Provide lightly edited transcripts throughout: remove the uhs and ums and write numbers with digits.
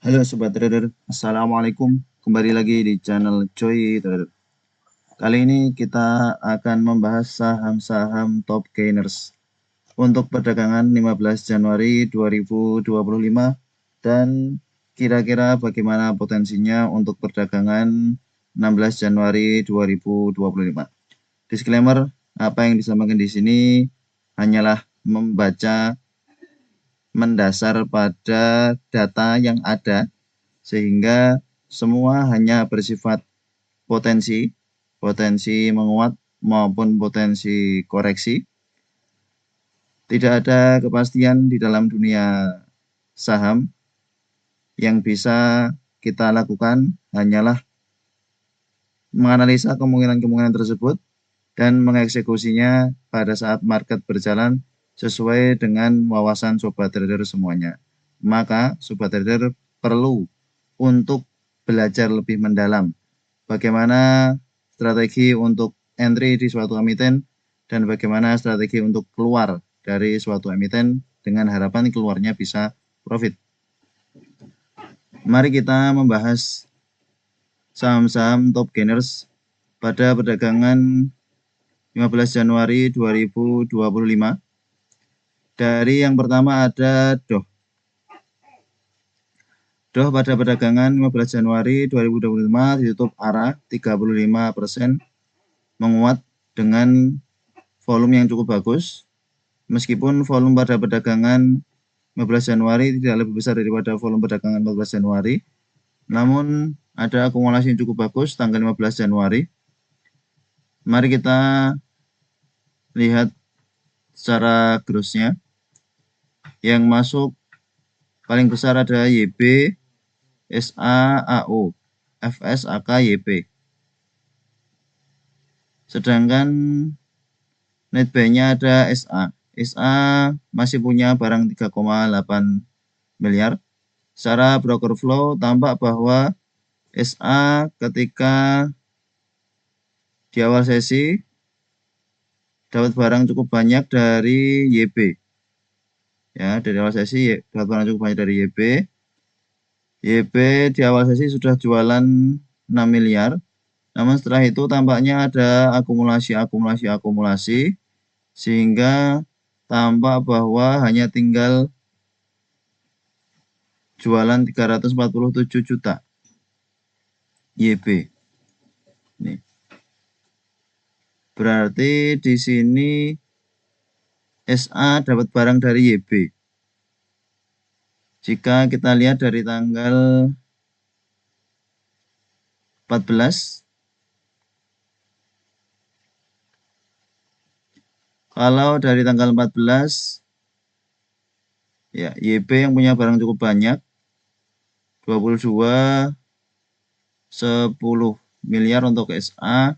Halo Sobat Trader, Assalamualaikum. Kembali lagi di channel Choi Trader. Kali ini kita akan membahas saham-saham top gainers untuk perdagangan 15 Januari 2025 dan kira-kira bagaimana potensinya untuk perdagangan 16 Januari 2025. Disclaimer, apa yang disampaikan di sini hanyalah membaca mendasar pada data yang ada, sehingga semua hanya bersifat potensi menguat maupun potensi koreksi. Tidak ada kepastian di dalam dunia saham. Yang bisa kita lakukan hanyalah menganalisa kemungkinan-kemungkinan tersebut dan mengeksekusinya pada saat market berjalan sesuai dengan wawasan Sobat Trader semuanya. Maka Sobat Trader perlu untuk belajar lebih mendalam bagaimana strategi untuk entry di suatu emiten dan bagaimana strategi untuk keluar dari suatu emiten dengan harapan keluarnya bisa profit. Mari kita membahas saham-saham top gainers pada perdagangan 15 Januari 2025. Dari yang pertama ada DOH. DOH pada perdagangan 15 Januari 2025 ditutup arah 35%, menguat dengan volume yang cukup bagus. Meskipun volume pada perdagangan 15 Januari tidak lebih besar daripada volume perdagangan 14 Januari, namun ada akumulasi yang cukup bagus tanggal 15 Januari. Mari kita lihat secara grossnya. Yang masuk paling besar ada YB, SA, AO, FS, AK, YP. Sedangkan net buy-nya ada SA. SA masih punya barang 3,8 miliar. Secara broker flow tampak bahwa SA ketika di awal sesi dapat barang cukup banyak dari YB. Ya, dari awal sesi dapat barang cukup banyak dari YB. YB di awal sesi sudah jualan 6 miliar. Namun setelah itu tampaknya ada akumulasi sehingga tampak bahwa hanya tinggal jualan 347 juta YB. Nih. Berarti di sini SA dapat barang dari YB. Jika kita lihat dari tanggal 14, kalau dari tanggal 14, ya YB yang punya barang cukup banyak, 22, 10 miliar untuk SA.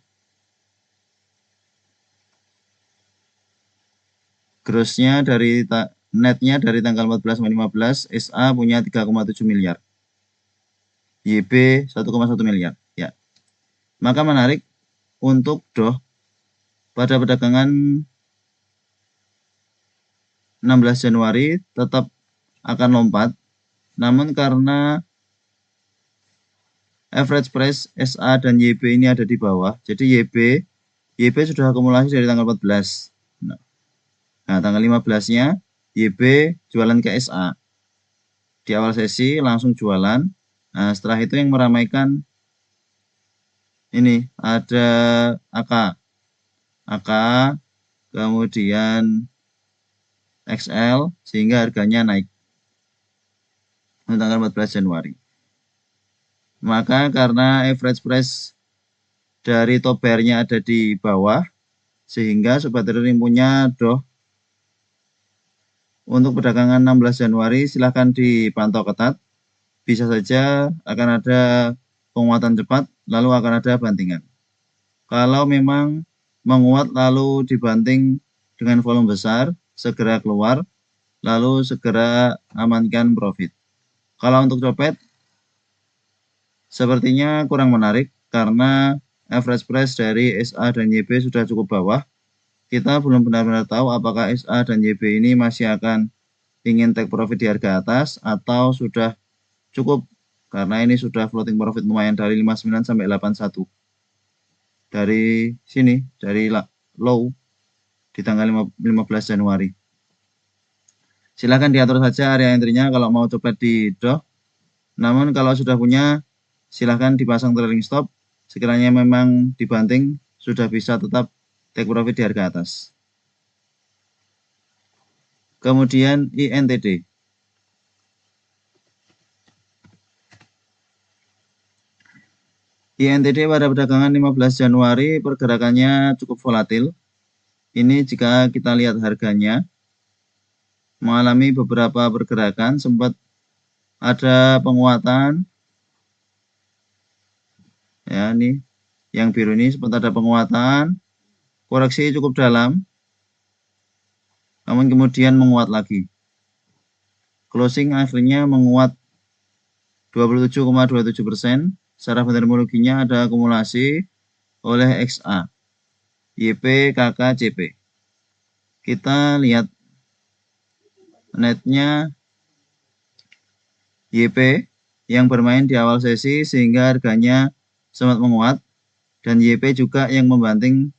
Grossnya dari netnya dari tanggal 14 sampai 15, SA punya 3,7 miliar. YB 1,1 miliar. Ya. Maka menarik untuk DOH pada perdagangan 16 Januari tetap akan lompat, namun karena average price SA dan YB ini ada di bawah, jadi YB sudah akumulasi dari tanggal 14. Nah, tanggal 15-nya YB jualan ke SA. Di awal sesi langsung jualan. Nah, setelah itu yang meramaikan ini ada AK, kemudian XL, sehingga harganya naik tanggal 14 Januari. Maka karena average price dari top buyer-nya ada di bawah, sehingga Sobat Trader yang punya DOH untuk perdagangan 16 Januari silahkan dipantau ketat. Bisa saja akan ada penguatan cepat, lalu akan ada bantingan. Kalau memang menguat lalu dibanting dengan volume besar, segera keluar, lalu segera amankan profit. Kalau untuk copet, sepertinya kurang menarik karena average price dari SA dan YB sudah cukup bawah. Kita belum benar-benar tahu apakah SA dan YB ini masih akan ingin take profit di harga atas atau sudah cukup karena ini sudah floating profit lumayan dari 59 sampai 81. Dari sini, dari low di tanggal 15 Januari. Silahkan diatur saja area entry-nya kalau mau coba di DOH. Namun kalau sudah punya, silahkan dipasang trailing stop. Sekiranya memang dibanting, sudah bisa tetap take profit di harga atas. Kemudian INTD. INTD pada perdagangan 15 Januari pergerakannya cukup volatil. Ini jika kita lihat harganya mengalami beberapa pergerakan, sempat ada penguatan. Ya, ini yang biru ini sempat ada penguatan, koreksi cukup dalam, namun kemudian menguat lagi. Closing akhirnya menguat 27,27%. Secara fundamentalnya ada akumulasi oleh XA, YP, KK, CP. Kita lihat netnya YP yang bermain di awal sesi sehingga harganya sempat menguat, dan YP juga yang membanting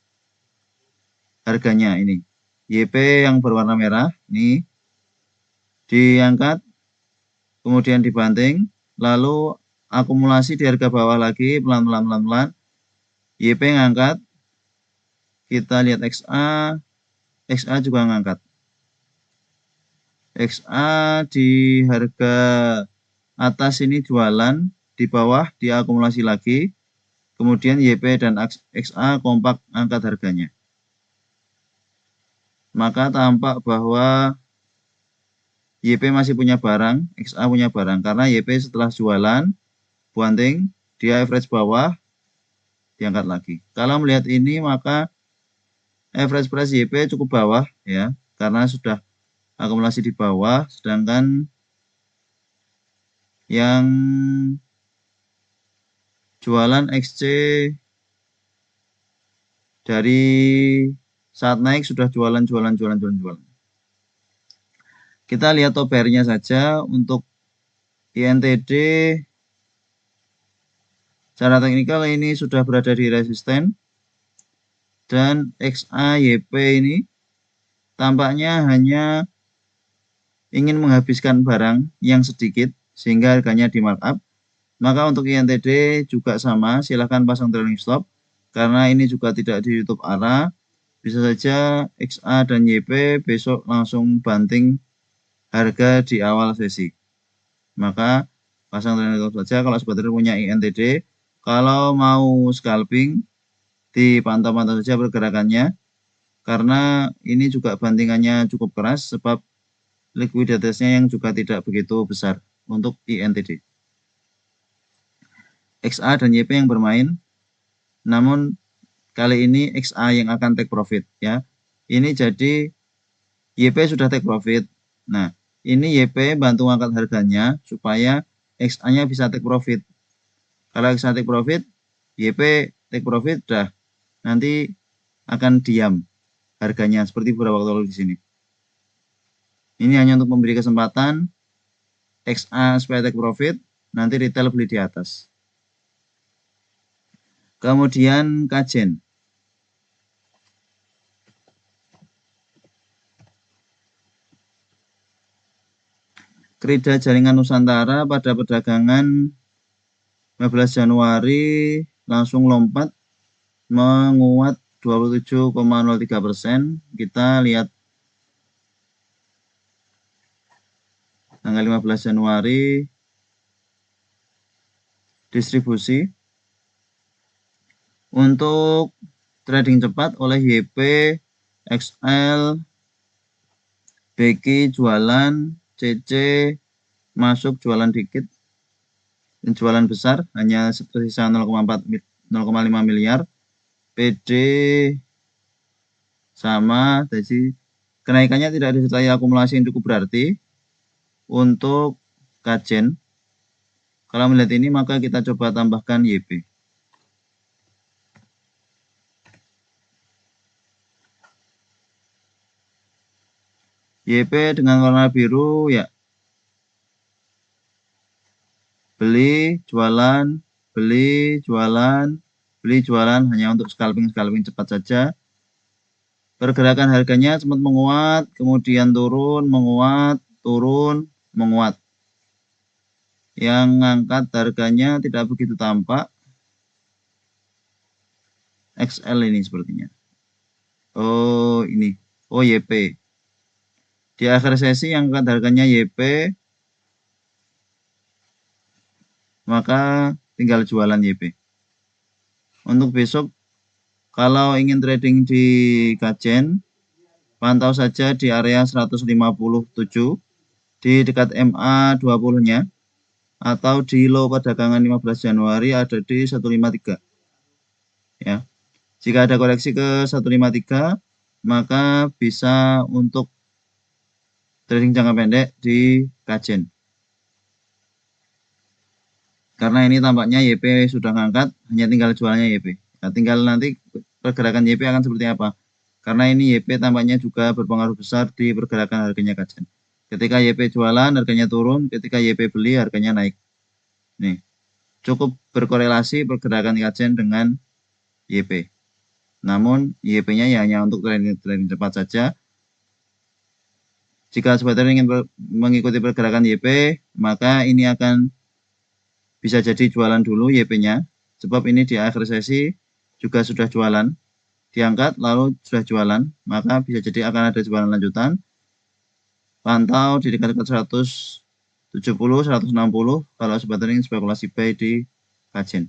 harganya ini. YP yang berwarna merah ini diangkat, kemudian dibanting, lalu akumulasi di harga bawah lagi pelan-pelan. YP ngangkat, kita lihat XA juga ngangkat. XA di harga atas ini jualan, di bawah diakumulasi lagi, kemudian YP dan XA kompak angkat harganya. Maka tampak bahwa YP masih punya barang, XA punya barang, karena YP setelah jualan, banting, dia average bawah, diangkat lagi. Kalau melihat ini maka average price YP cukup bawah ya, karena sudah akumulasi di bawah, sedangkan yang jualan XC dari saat naik sudah jualan. Kita lihat top pair-nya saja. Untuk INTD secara teknikal ini sudah berada di resisten, dan XAYP ini tampaknya hanya ingin menghabiskan barang yang sedikit sehingga harganya di markup. Maka untuk INTD juga sama, silahkan pasang trailing stop karena ini juga tidak ditutup arah. Bisa saja XA dan YP besok langsung banting harga di awal sesi. Maka pasang trailing stop saja kalau sebenarnya punya INTD. Kalau mau scalping, dipantau-pantau saja pergerakannya, karena ini juga bantingannya cukup keras sebab likuiditasnya yang juga tidak begitu besar untuk INTD. XA dan YP yang bermain, namun kali ini XA yang akan take profit ya. Ini jadi YP sudah take profit. Nah, ini YP bantu angkat harganya supaya XA-nya bisa take profit. Kalau XA take profit, YP take profit, dah nanti akan diam harganya seperti beberapa waktu lalu di sini. Ini hanya untuk memberi kesempatan XA supaya take profit, nanti retail beli di atas. Kemudian Kajen. Krida Jaringan Nusantara pada perdagangan 15 Januari langsung lompat menguat 27,03%. Kita lihat tanggal 15 Januari distribusi untuk trading cepat oleh YP, XL, BK jualan, CC masuk jualan dikit, jualan besar hanya tersisa 0,5 miliar. PD sama, jadi kenaikannya tidak disertai akumulasi yang cukup berarti. Untuk Kajen, kalau melihat ini maka kita coba tambahkan YP. YP dengan warna biru ya, beli beli, jualan, beli, jualan, beli, jualan hanya untuk scalping cepat saja. Pergerakan harganya sempat menguat, kemudian turun, menguat, turun, menguat. Yang ngangkat harganya tidak begitu tampak. XL ini sepertinya. Oh, ini. Oh, YP. Di akhir sesi yang angkat harganya YP, maka tinggal jualan YP. Untuk besok, kalau ingin trading di Kajen, pantau saja di area 157 di dekat MA 20-nya atau di low perdagangan 15 Januari ada di 153. Ya. Jika ada koreksi ke 153, maka bisa untuk trading jangka pendek di Kajen. Karena ini tampaknya YP sudah ngangkat, hanya tinggal jualnya YP. Nah, tinggal nanti pergerakan YP akan seperti apa. Karena ini YP tampaknya juga berpengaruh besar di pergerakan harganya Kajen. Ketika YP jualan, harganya turun. Ketika YP beli, harganya naik. Nih, cukup berkorelasi pergerakan Kajen dengan YP. Namun, YP-nya ya hanya untuk trading cepat saja. Jika sobat trader ingin mengikuti pergerakan YP, maka ini akan bisa jadi jualan dulu YP-nya, sebab ini di akhir sesi juga sudah jualan, diangkat lalu sudah jualan, maka bisa jadi akan ada jualan lanjutan. Pantau di dekat-dekat 170, 160 kalau sobat trading spekulasi buy di Kajen.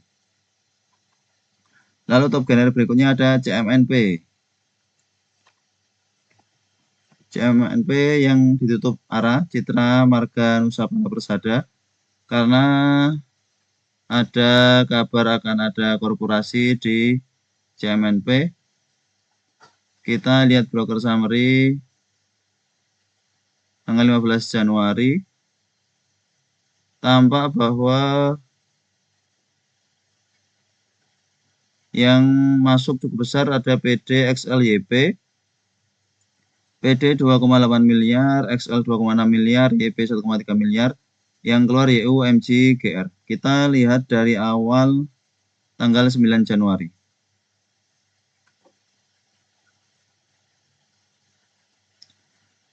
Lalu top gainer berikutnya ada CMNP. CMNP yang ditutup arah Citra Marga Nusa Persada karena ada kabar akan ada korporasi di CMNP. Kita lihat broker summary tanggal 15 Januari. Tampak bahwa yang masuk cukup besar ada PD XLYP. PD 2,8 miliar, XL 2,6 miliar, YP 1,3 miliar. Yang keluar YU MG GR. Kita lihat dari awal tanggal 9 Januari.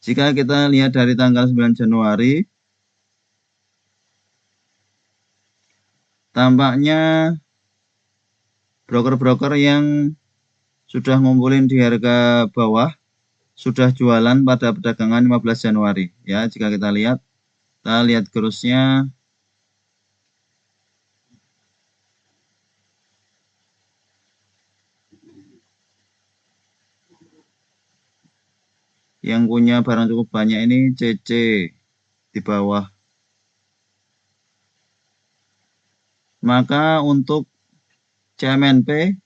Jika kita lihat dari tanggal 9 Januari, tampaknya broker-broker yang sudah ngumpulin di harga bawah sudah jualan pada perdagangan 15 Januari. Ya, jika kita lihat growth-nya. Yang punya barang cukup banyak ini CC di bawah. Maka untuk CMNP,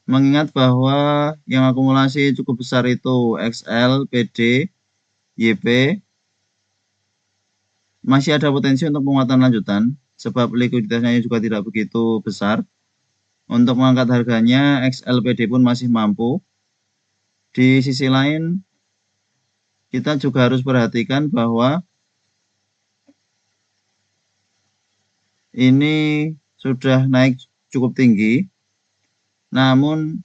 mengingat bahwa yang akumulasi cukup besar itu XL, PD, YP, masih ada potensi untuk penguatan lanjutan, sebab likuiditasnya juga tidak begitu besar. Untuk mengangkat harganya, XL, PD pun masih mampu. Di sisi lain, kita juga harus perhatikan bahwa ini sudah naik cukup tinggi, namun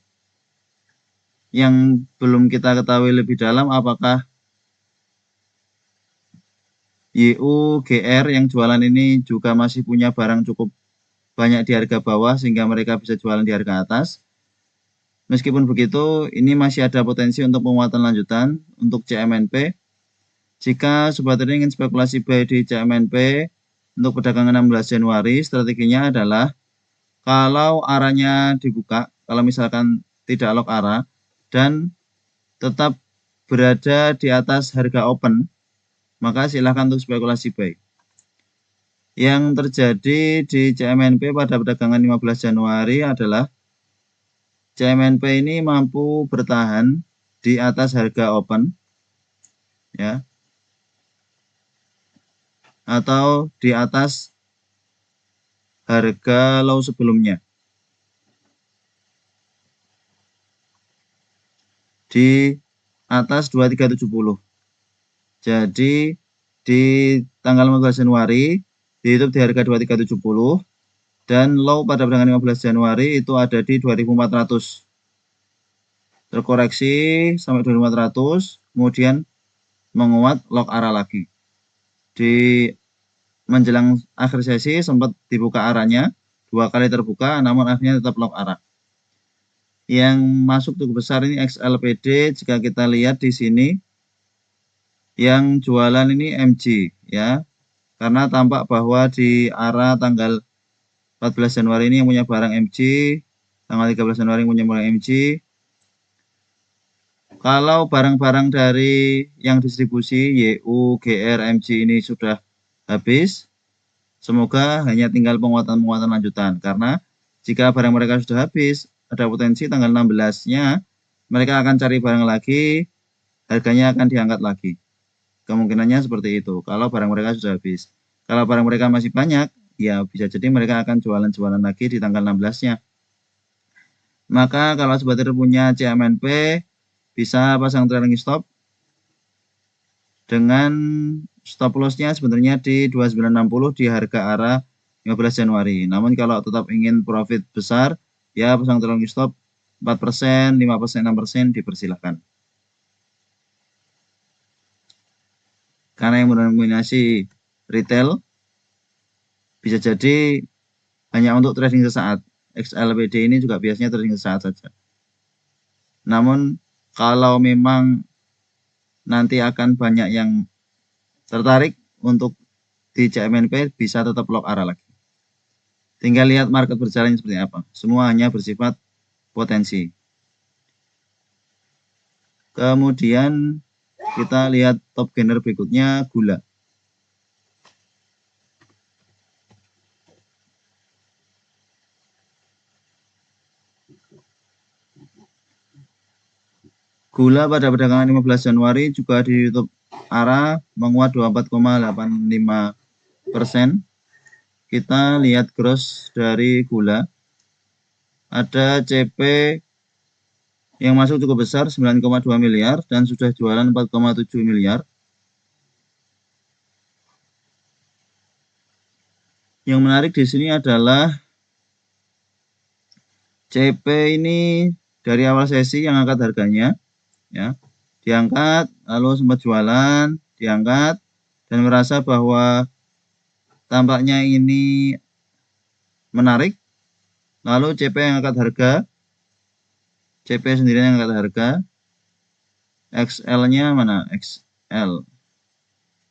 yang belum kita ketahui lebih dalam apakah YU GR yang jualan ini juga masih punya barang cukup banyak di harga bawah sehingga mereka bisa jualan di harga atas. Meskipun begitu, ini masih ada potensi untuk penguatan lanjutan untuk CMNP. Jika sobat trader ingin spekulasi buy di CMNP untuk perdagangan 16 Januari, strateginya adalah kalau arahnya dibuka, kalau misalkan tidak lock arah dan tetap berada di atas harga open, maka silahkan untuk spekulasi buy. Yang terjadi di CMNP pada perdagangan 15 Januari adalah CMNP ini mampu bertahan di atas harga open, ya, atau di atas harga low sebelumnya. Di atas 2370. Jadi di tanggal 15 Januari ditutup di harga 2370 dan low pada perdagangan 15 Januari itu ada di 2400. Terkoreksi sampai 2400, kemudian menguat lock arah lagi. Di menjelang akhir sesi sempat dibuka arahnya, 2 kali terbuka, namun akhirnya tetap lock arah. Yang masuk cukup besar ini XLPD, jika kita lihat di sini, yang jualan ini MG ya, karena tampak bahwa di arah tanggal 14 Januari ini yang punya barang MG, tanggal 13 Januari yang punya barang MG. Kalau barang-barang dari yang distribusi YU, GR, MG ini sudah habis, semoga hanya tinggal penguatan-penguatan lanjutan. Karena jika barang mereka sudah habis, ada potensi tanggal 16-nya mereka akan cari barang lagi, harganya akan diangkat lagi. Kemungkinannya seperti itu, kalau barang mereka sudah habis. Kalau barang mereka masih banyak, ya bisa jadi mereka akan jualan-jualan lagi di tanggal 16-nya. Maka kalau sobat trader punya CMNP, bisa pasang trailing stop dengan stop loss-nya sebenarnya di 2960 di harga arah 15 Januari. Namun kalau tetap ingin profit besar, ya pasang trailing stop 4%, 5%, 6% dipersilahkan. Karena yang mendominasi retail, bisa jadi hanya untuk trading sesaat. XLPD ini juga biasanya trading sesaat saja. Namun kalau memang nanti akan banyak yang tertarik untuk di CMNP, bisa tetap lock arah lagi. Tinggal lihat market berjalan seperti apa. Semua hanya bersifat potensi. Kemudian kita lihat top gainer berikutnya, gula. Gula pada perdagangan 15 Januari juga ditutup arah menguat 24,85%. Kita lihat gross dari gula. Ada CP yang masuk cukup besar 9,2 miliar dan sudah jualan 4,7 miliar. Yang menarik di sini adalah CP ini dari awal sesi yang angkat harganya, ya, diangkat, lalu sempat jualan, diangkat, dan merasa bahwa tampaknya ini menarik, lalu CP yang angkat harga, CP sendiri yang angkat harga, XL-nya mana?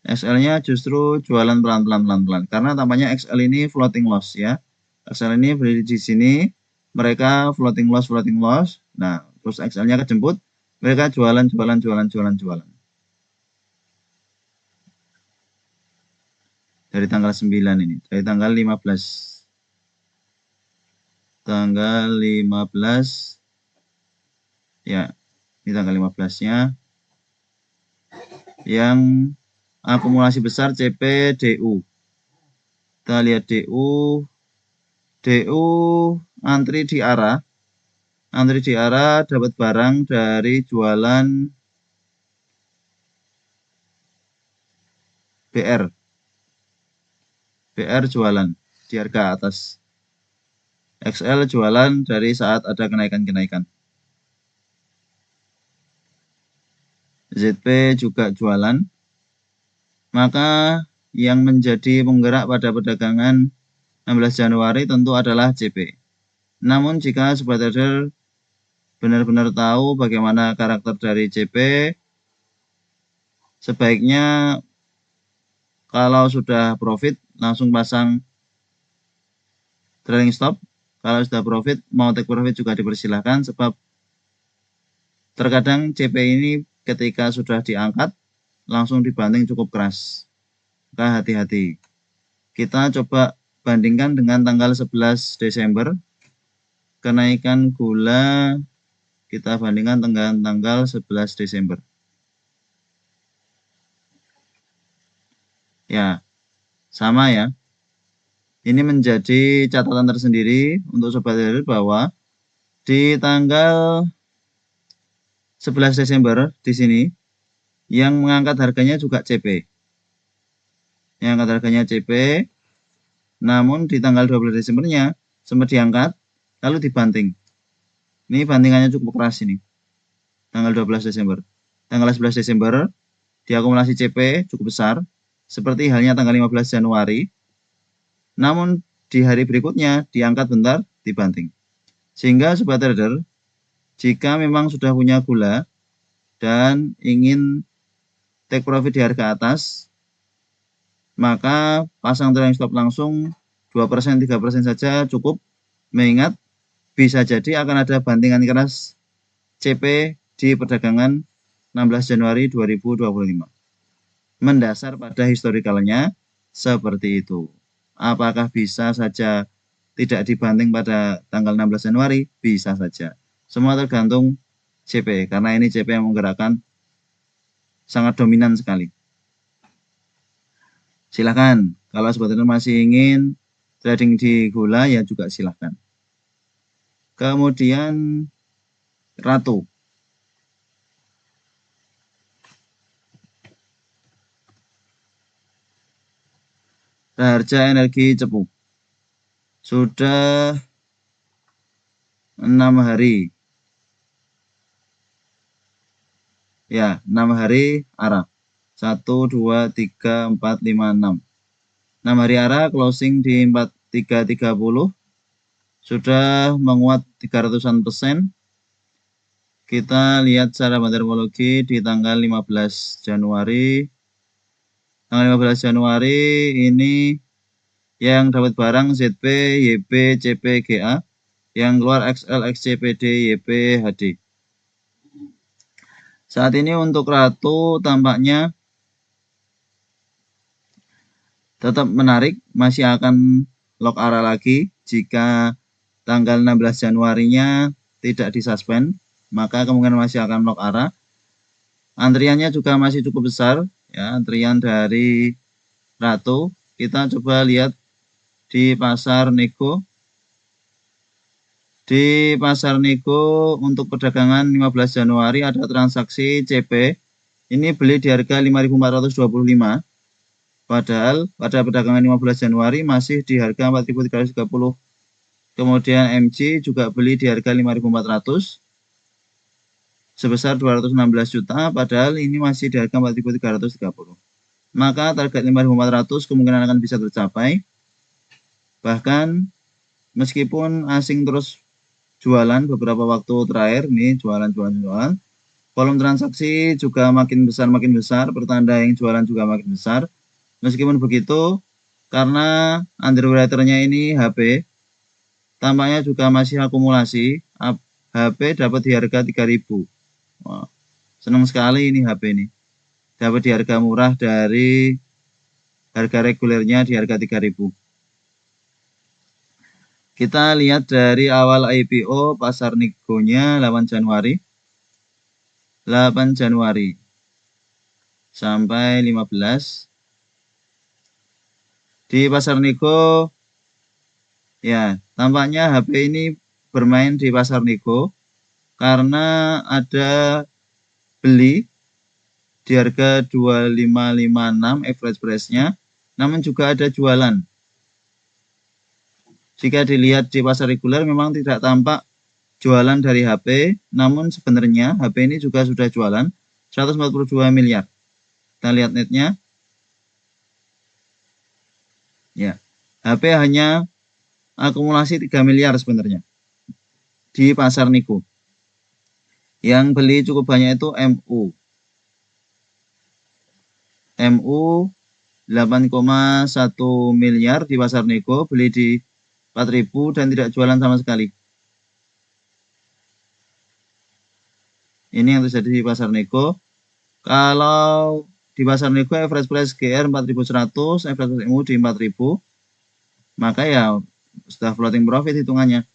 XL-nya justru jualan pelan-pelan, karena tampaknya XL ini floating loss ya. XL ini berdiri di sini, mereka floating loss. Nah, terus XL-nya kejemput, mereka jualan. Dari tanggal 9 ini, dari tanggal 15. Tanggal 15, ya, ini tanggal 15-nya. Yang akumulasi besar CP DU. Kita lihat DU antri di arah dapat barang dari jualan BR jualan di harga atas, XL jualan dari saat ada kenaikan. ZP juga jualan. Maka yang menjadi penggerak pada perdagangan 16 Januari tentu adalah CP. Namun jika sobat trader benar-benar tahu bagaimana karakter dari CP, sebaiknya kalau sudah profit langsung pasang trailing stop. Kalau sudah profit, mau take profit juga dipersilahkan, sebab terkadang CP ini ketika sudah diangkat langsung dibanting cukup keras. Maka hati-hati. Kita coba bandingkan dengan tanggal 11 Desember. Kenaikan gula kita bandingkan dengan tanggal 11 Desember. Ya, sama ya. Ini menjadi catatan tersendiri untuk sobat trader bahwa di tanggal 11 Desember di sini yang mengangkat harganya juga CP. Yang angkat harganya CP, Namun di tanggal 12 Desembernya sempat diangkat, lalu dibanting. Ini bantingannya cukup keras ini. Tanggal 12 Desember. Tanggal 11 Desember, diakumulasi CP cukup besar, seperti halnya tanggal 15 Januari. Namun di hari berikutnya diangkat bentar, dibanting. Sehingga sobat trader, jika memang sudah punya gula dan ingin take profit di harga atas, maka pasang trailing stop langsung 2%, 3% saja cukup, mengingat bisa jadi akan ada bantingan keras CP di perdagangan 16 Januari 2025. Mendasar pada historikalnya seperti itu. Apakah bisa saja tidak dibanting pada tanggal 16 Januari? Bisa saja. Semua tergantung CP, karena ini CP yang menggerakkan sangat dominan sekali. Silahkan, kalau sobat trader masih ingin trading di gula ya juga silahkan. Kemudian Ratu. Harga energi cepu. Sudah 6 hari. Ya, 6 hari arah. 1, 2, 3, 4, 5, 6. 6 hari arah closing di 4330. Sudah menguat 300-an%. Kita lihat secara meteorologi di tanggal 15 Januari. Tanggal 15 Januari ini yang dapat barang ZP, YP, CP, GA. Yang keluar XL, XC, PD, YP, HD. Saat ini untuk Ratu tampaknya tetap menarik, masih akan lock arah lagi jika tanggal 16 Januarinya tidak disuspend, maka kemungkinan masih akan lock arah. Antriannya juga masih cukup besar, ya, antrian dari Ratu. Kita coba lihat di pasar nego. Di pasar nego untuk perdagangan 15 Januari ada transaksi CP. Ini beli di harga 5.425. Padahal pada perdagangan 15 Januari masih di harga 4.330. Kemudian MG juga beli di harga 5.400 sebesar 216 juta, padahal ini masih di harga 4.330. Maka target 5.400 kemungkinan akan bisa tercapai. Bahkan meskipun asing terus jualan beberapa waktu terakhir, nih jualan. Volume transaksi juga makin besar, pertanda yang jualan juga makin besar. Meskipun begitu, karena underwriter-nya ini HP, tampaknya juga masih akumulasi. HP dapat di harga 3.000. Wah, senang sekali ini HP ini. Dapat di harga murah dari harga regulernya di harga 3.000. Kita lihat dari awal IPO pasar negonya 8 Januari. 8 Januari sampai 15. Di pasar nego, ya, tampaknya HP ini bermain di pasar nego karena ada beli di harga 2556 average price-nya, namun juga ada jualan. Jika dilihat di pasar reguler memang tidak tampak jualan dari HP, namun sebenarnya HP ini juga sudah jualan 142 miliar. Kita lihat netnya. Ya, HP hanya akumulasi 3 miliar sebenarnya di pasar nego. Yang beli cukup banyak itu MU. MU 8,1 miliar di pasar nego, beli di 4.000 dan tidak jualan sama sekali. Ini yang terjadi di pasar nego. Kalau di pasar nego average price GR 4.100, average MU di 4.000, maka ya sudah floating profit hitungannya.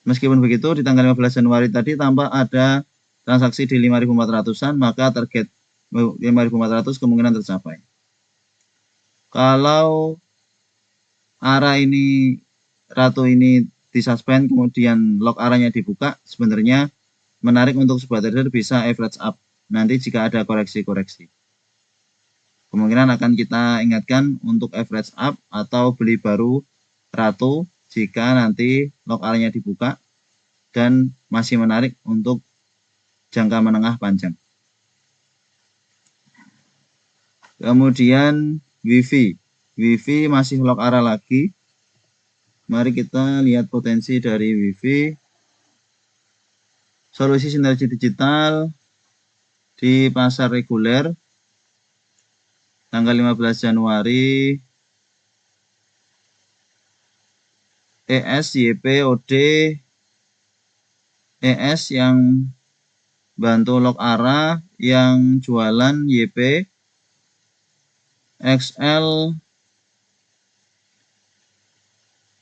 Meskipun begitu, di tanggal 15 Januari tadi tampak ada transaksi di 5.400-an, maka target 5.400 kemungkinan tercapai. Kalau arah ini, Ratu ini disuspend, kemudian lock arahnya dibuka, sebenarnya menarik untuk sobat trader bisa average up nanti jika ada koreksi-koreksi. Kemungkinan akan kita ingatkan untuk average up atau beli baru ratu jika nanti lock area-nya dibuka dan masih menarik untuk jangka menengah panjang. Kemudian WiFi masih lock area lagi. Mari kita lihat potensi dari WiFi. Solusi sinergi digital di pasar reguler tanggal 15 Januari ES, YP, OD, ES yang bantu lock area, yang jualan YP, XL,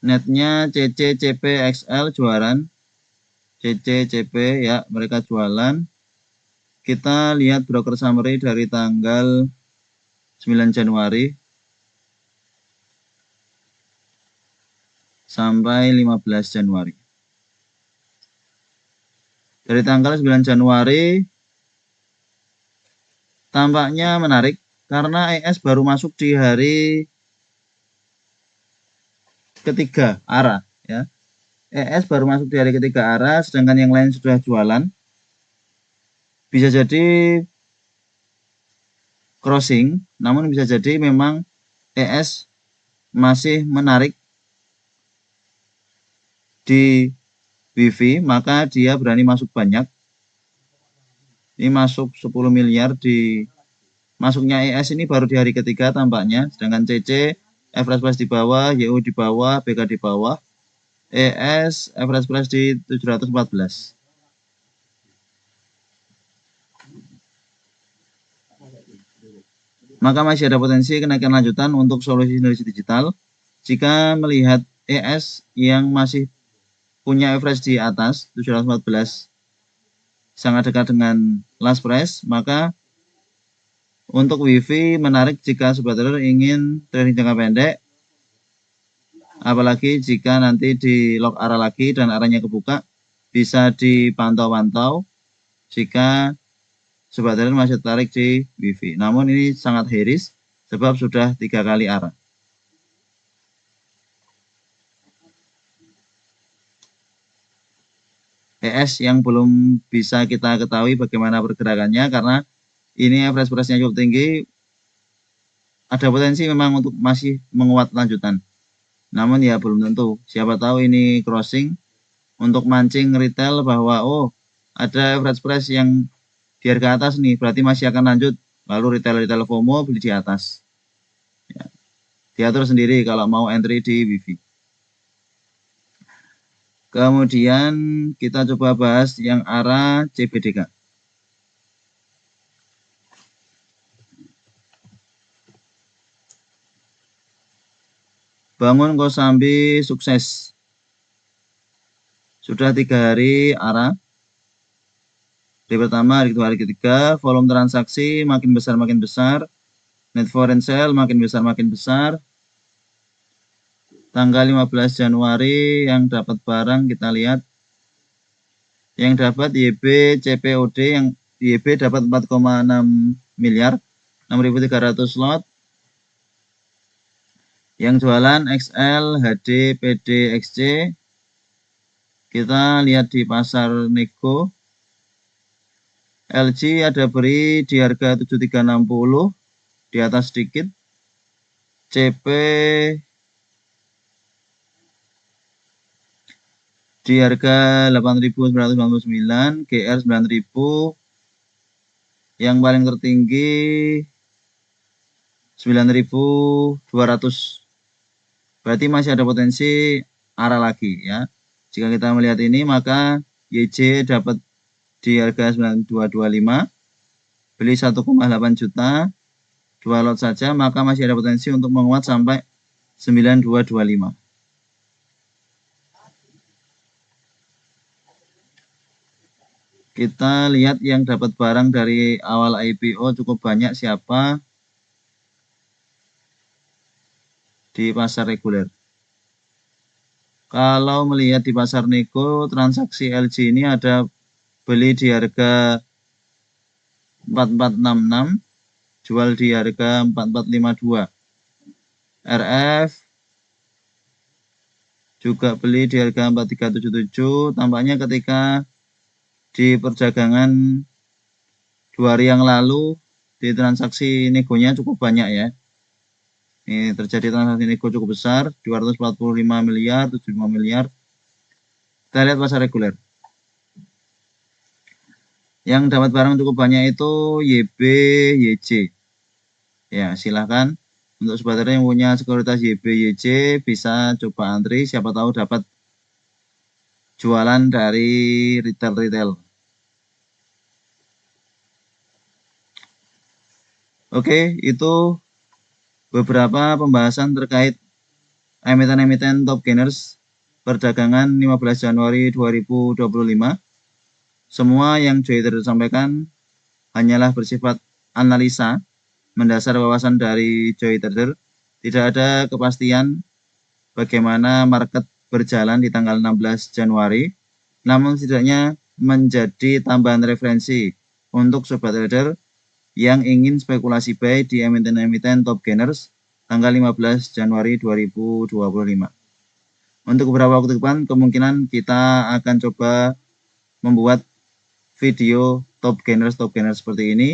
netnya CC, CP, XL jualan, CC, CP ya mereka jualan. Kita lihat broker summary dari tanggal 9 Januari sampai 15 Januari. Dari tanggal 9 Januari tampaknya menarik karena ES baru masuk di hari ketiga arah ya. ES baru masuk di hari ketiga arah, sedangkan yang lain sudah jualan. Bisa jadi crossing, namun bisa jadi memang ES masih menarik di WiFi, maka dia berani masuk banyak. Ini masuk 10 miliar di masuknya ES ini baru di hari ketiga tampaknya, sedangkan CC average price di bawah, YU di bawah, BK di bawah, ES average price di 714. Maka masih ada potensi kenaikan lanjutan untuk solusi sinergi digital jika melihat ES yang masih punya average di atas 714 sangat dekat dengan last price, maka untuk WiFi menarik jika sobat trader ingin trading jangka pendek, apalagi jika nanti di lock area lagi dan arahnya kebuka, bisa dipantau-pantau jika sobat trader masih tertarik di WiFi. Namun ini sangat high risk sebab sudah 3 kali arah. ES yang belum bisa kita ketahui bagaimana pergerakannya karena ini average price-nya cukup tinggi, ada potensi memang untuk masih menguat lanjutan. Namun ya belum tentu. Siapa tahu ini crossing untuk mancing retail bahwa oh ada average price yang di harga atas nih, berarti masih akan lanjut. Lalu retail FOMO beli di atas. Ya. Diatur sendiri kalau mau entry di WiFi. Kemudian kita coba bahas yang arah CBDK. Bangun Kosambi sukses. Sudah 3 hari arah. Hari pertama, hari kedua, hari ketiga, volume transaksi makin besar, net foreign sale makin besar. Tanggal 15 Januari yang dapat barang kita lihat. Yang dapat YB, CPOD, yang YB dapat 4,6 miliar, 6.300 lot. Yang jualan XL, HD, PD, XC. Kita lihat di pasar nego. LG ada beri di harga 7360, di atas sedikit. CP di harga 8.999, GR 9.000. Yang paling tertinggi 9.200. Berarti masih ada potensi arah lagi ya. Jika kita melihat ini maka YJ dapat di harga 9225, beli 1,8 juta, 2 lot saja, maka masih ada potensi untuk menguat sampai 9225. Kita lihat yang dapat barang dari awal IPO cukup banyak siapa di pasar reguler. Kalau melihat di pasar nego, transaksi LG ini ada beli di harga 4466, jual di harga 4452. RF juga beli di harga 4377. Tampaknya ketika di perdagangan 2 hari yang lalu di transaksi negonya cukup banyak ya. Ini terjadi transaksi nego cukup besar, 245 miliar, 75 miliar. Kita lihat pasar reguler. Yang dapat barang cukup banyak itu YB, YJ. Ya, silahkan untuk sobat trader yang punya sekuritas YB, YJ bisa coba antri, siapa tahu dapat jualan dari retail-retail. Oke, itu beberapa pembahasan terkait emiten-emiten top gainers perdagangan 15 Januari 2025. Semua yang Joy Trader sampaikan hanyalah bersifat analisa mendasar wawasan dari Joy Trader. Tidak ada kepastian bagaimana market berjalan di tanggal 16 Januari, namun setidaknya menjadi tambahan referensi untuk sobat trader yang ingin spekulasi buy di emiten-emiten top gainers tanggal 15 Januari 2025. Untuk beberapa waktu depan kemungkinan kita akan coba membuat video top gainers seperti ini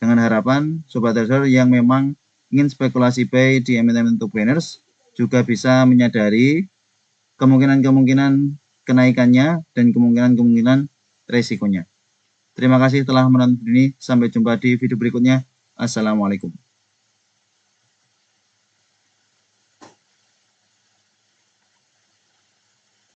dengan harapan sobat trader yang memang ingin spekulasi buy di emiten top gainers juga bisa menyadari kemungkinan-kemungkinan kenaikannya dan kemungkinan-kemungkinan resikonya. Terima kasih telah menonton ini. Sampai jumpa di video berikutnya. Assalamualaikum.